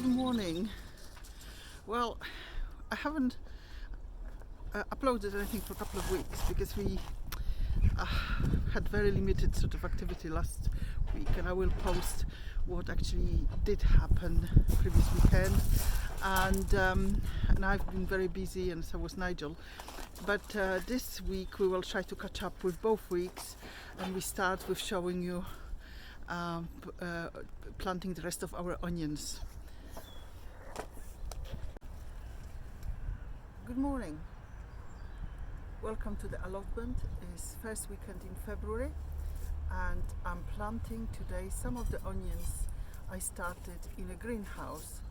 Good morning. Well, I haven't uploaded anything for a couple of weeks because we uh, had very limited sort of activity last week, and I will post what actually did happen previous weekend. And I've been very busy, and so was Nigel. But this week we will try to catch up with both weeks, and we start with showing you planting the rest of our onions. Good morning. Welcome to the allotment. It's first weekend in February, and I'm planting today some of the onions I started in a greenhouse.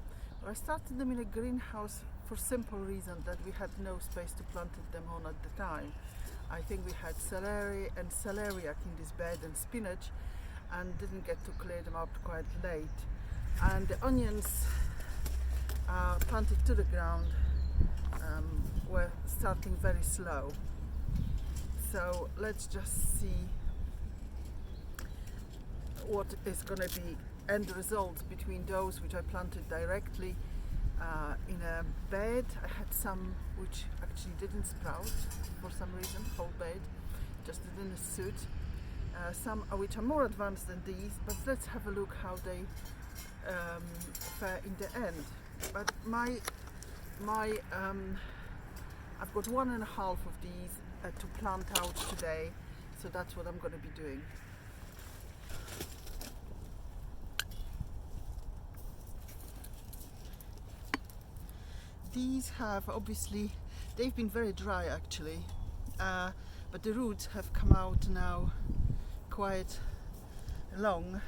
Well, I started them in a greenhouse for simple reason that we had no space to plant them on at the time. I think we had celery and celeriac in this bed and spinach, and didn't get to clear them up quite late. And the onions planted to the ground were starting very slow. So let's just see what is going to be end result between those which I planted directly in a bed. I had some which actually didn't sprout for some reason, whole bed, just didn't suit. Some which are more advanced than these, but let's have a look how they fare in the end. But I've got 1.5 of these to plant out today, so that's what I'm going to be doing. These have obviously, they've been very dry actually, but the roots have come out now quite long,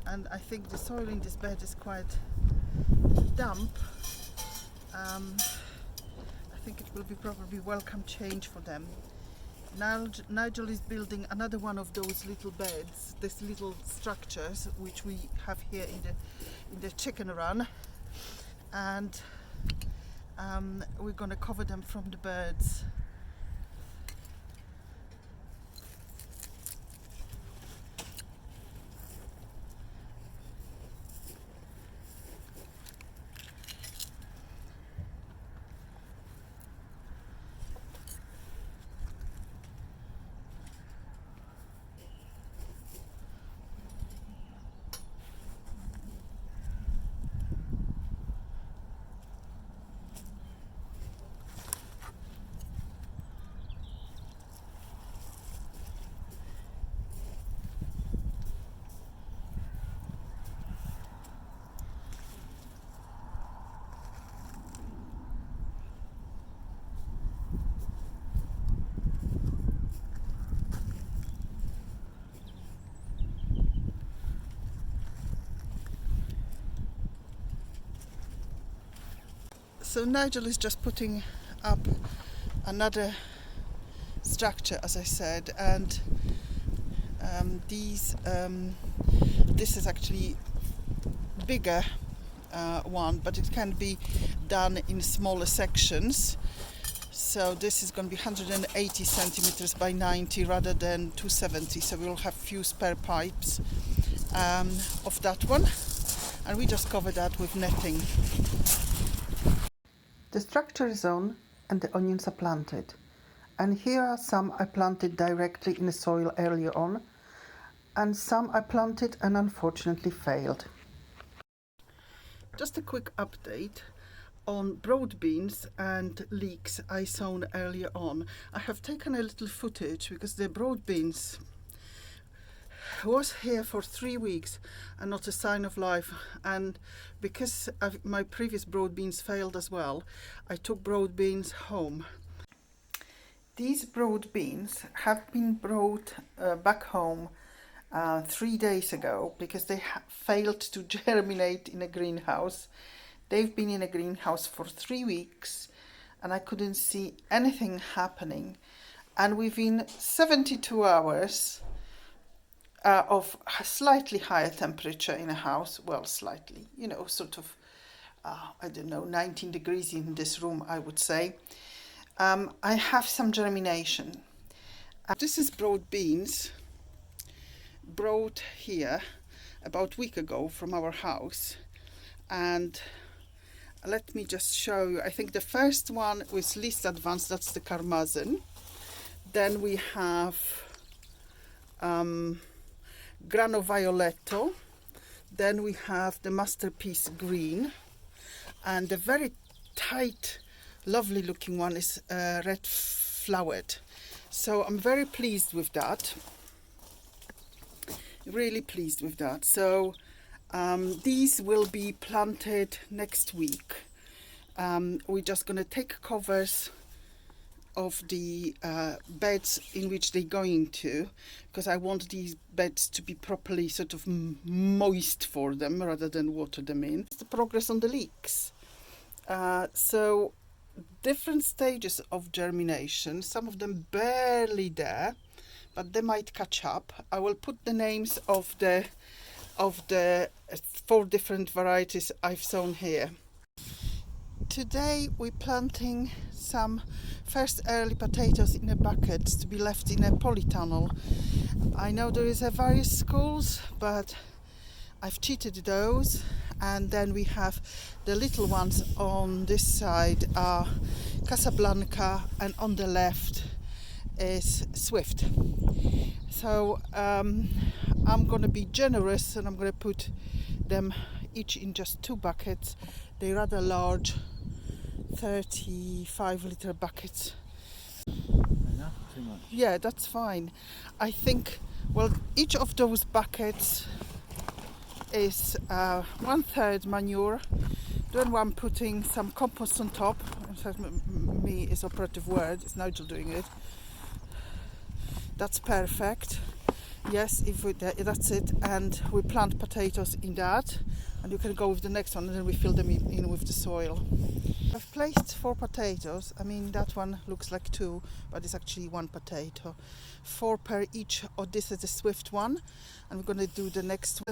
and I think the soil in this bed is quite damp. I think it will be probably welcome change for them. Nigel is building another one of those little beds, these little structures which we have here in the chicken run, and we're going to cover them from the birds. So Nigel is just putting up another structure, as I said, and this is actually bigger one, but it can be done in smaller sections. So this is going to be 180 centimeters by 90 rather than 270. So we'll have few spare pipes of that one, and we just cover that with netting. The structure is on and the onions are planted. And here are some I planted directly in the soil earlier on, and some I planted and unfortunately failed. Just a quick update on broadbeans and leeks I sown earlier on. I have taken a little footage because the broadbeans was here for 3 weeks and not a sign of life, and because my previous broad beans failed as well, I took broad beans home. These broad beans have been brought back home 3 days ago because they failed to germinate in a greenhouse. They've been in a greenhouse for 3 weeks and I couldn't see anything happening, and within 72 hours of a slightly higher temperature in a house, well, slightly, sort of, I don't know, 19 degrees in this room, I would say, I have some germination. This is broad beans brought here about a week ago from our house, And let me just show you. I think the first one was least advanced, that's the Karmazin. Then we have Grano Violetto. Then we have the Masterpiece Green. And the very tight, lovely looking one is Red Flowered. So I'm very pleased with that. Really pleased with that. So these will be planted next week. We're just going to take covers of the beds in which they're going to, because I want these beds to be properly sort of moist for them rather than water them in. The progress on the leeks. So different stages of germination, some of them barely there, but they might catch up. I will put the names of the 4 different varieties I've sown here. Today we're planting some first early potatoes in a bucket to be left in a polytunnel. I know there is various schools, but I've cheated those. And then we have the little ones on this side are Casablanca, and on the left is Swift. So I'm going to be generous, and I'm going to put them each in just 2 buckets. They're rather large, 35-litre buckets. Enough? Too much? Yeah, that's fine. I think, well, each of those buckets is 1/3 manure. Then I'm putting some compost on top. Me is operative word, it's Nigel doing it. That's perfect. Yes, that's it. And we plant potatoes in that, and you can go with the next one, and then we fill them in with the soil. I've placed 4 potatoes. I mean, that one looks like 2, but it's actually 1 potato. 4 per each. Oh, this is the Swift one, and we're going to do the next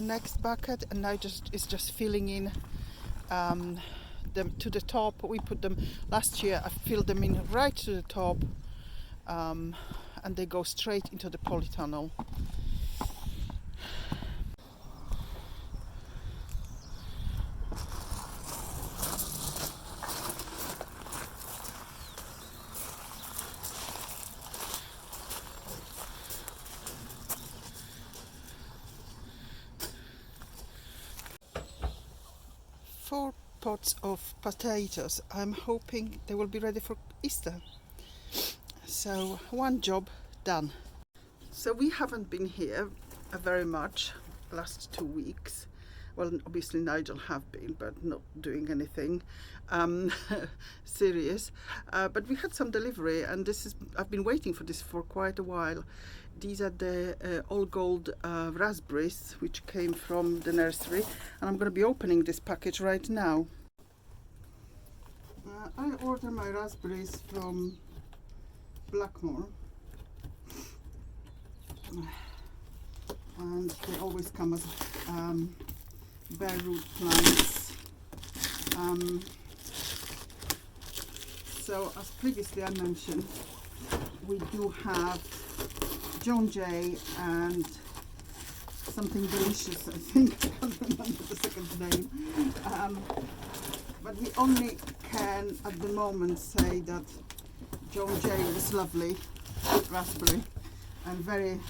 bucket. And now it's just filling in them to the top. We put them last year. I filled them in right to the top, and they go straight into the polytunnel. Four pots of potatoes. I'm hoping they will be ready for Easter. So 1 job done. So we haven't been here very much last 2 weeks. Well, obviously Nigel have been, but not doing anything serious. But we had some delivery, and I've been waiting for this for quite a while. These are the all gold raspberries, which came from the nursery, and I'm going to be opening this package right now. I order my raspberries from Blackmore, and they always come as bare root plants. So as previously I mentioned, we do have John Jay and something delicious, I think. I can't remember the second name. But we only can at the moment say that John Jay is lovely raspberry and very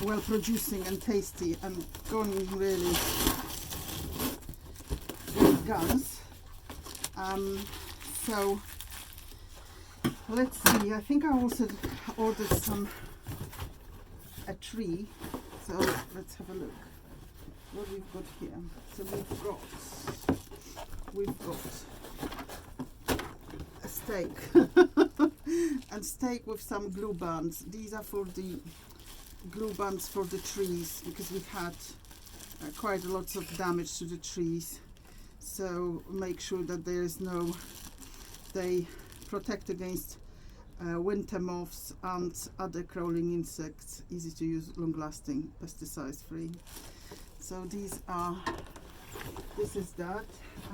well producing and tasty and going really good guns. So let's see. I think I also ordered a tree. So let's have a look what we've got here. So we've got a steak and steak with some glue bands. These are for the glue bands for the trees, because we had quite a lot of damage to the trees. So make sure that they protect against winter moths and other crawling insects, easy to use, long lasting, pesticide free. So this is that,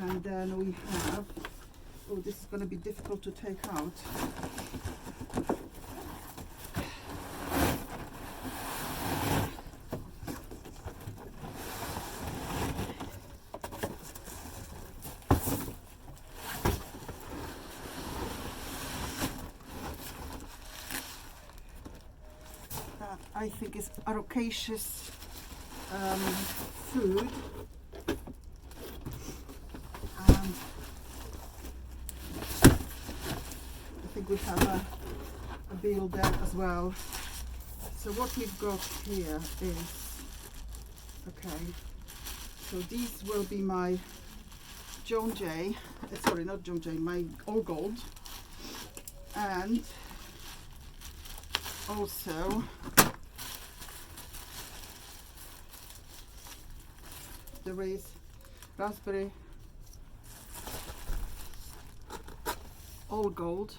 and then we have, oh, this is going to be difficult to take out. I think is arocaceous food. And I think we have a bale there as well. So what we've got here is, okay, so these will be my Joan Jay, sorry, not Joan Jay, my All Gold, and also there is raspberry All Gold,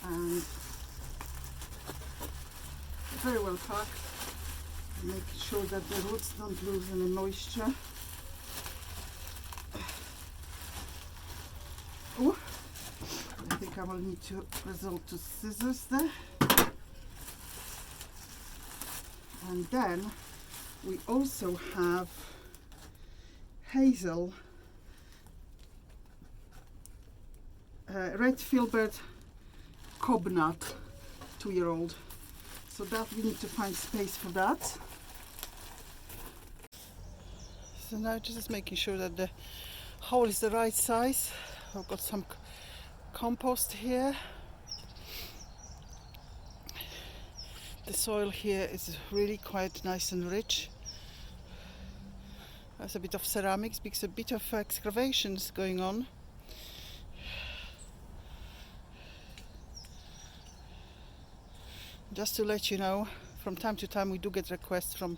and very well packed, making sure that the roots don't lose any moisture. Oh, I think I will need to resort to scissors there. And then we also have hazel, red filbert cob nut, 2-year-old. So that we need to find space for that. So now just making sure that the hole is the right size. I've got some compost here. The soil here is really quite nice and rich. There's a bit of ceramics because a bit of excavations going on. Just to let you know, from time to time we do get requests from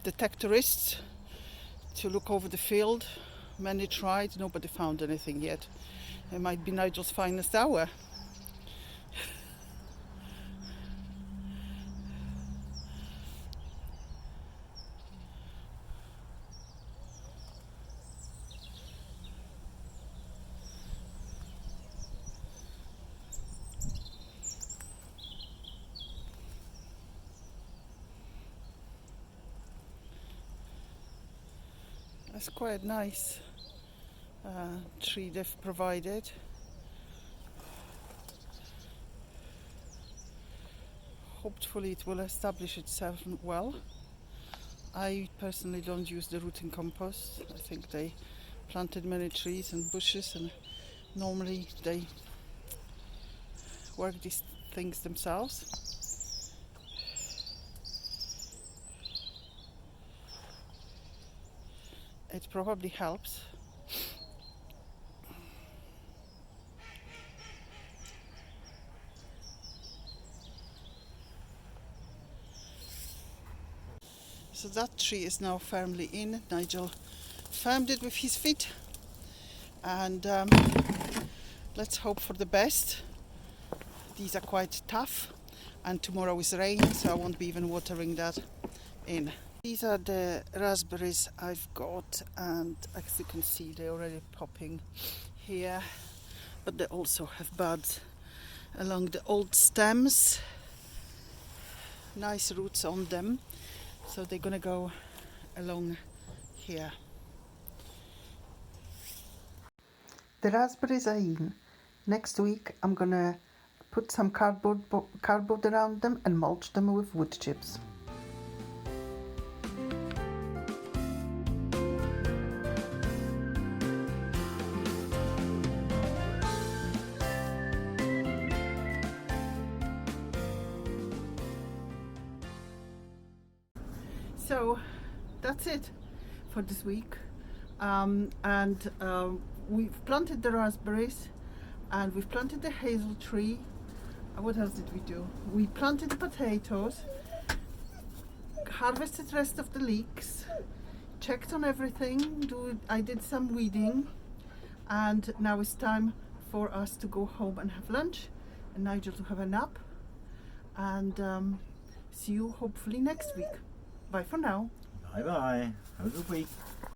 detectorists to look over the field. Many tried, nobody found anything yet. It might be Nigel's finest hour. That's quite nice tree they've provided. Hopefully it will establish itself well. I personally don't use the rooting compost. I think they planted many trees and bushes, and normally they work these things themselves. It probably helps. So that tree is now firmly in. Nigel firmed it with his feet, and let's hope for the best. These are quite tough, and tomorrow is rain, so I won't be even watering that in. These are the raspberries I've got, and as you can see they're already popping here, but they also have buds along the old stems, nice roots on them, so they're gonna go along here. The raspberries are in. Next week I'm gonna put some cardboard around them and mulch them with wood chips. So that's it for this week, we've planted the raspberries, and we've planted the hazel tree. What else did we do? We planted the potatoes, harvested rest of the leeks, checked on everything, I did some weeding, and now it's time for us to go home and have lunch, and Nigel to have a nap, and see you hopefully next week. Bye for now. Bye bye. Have a good week.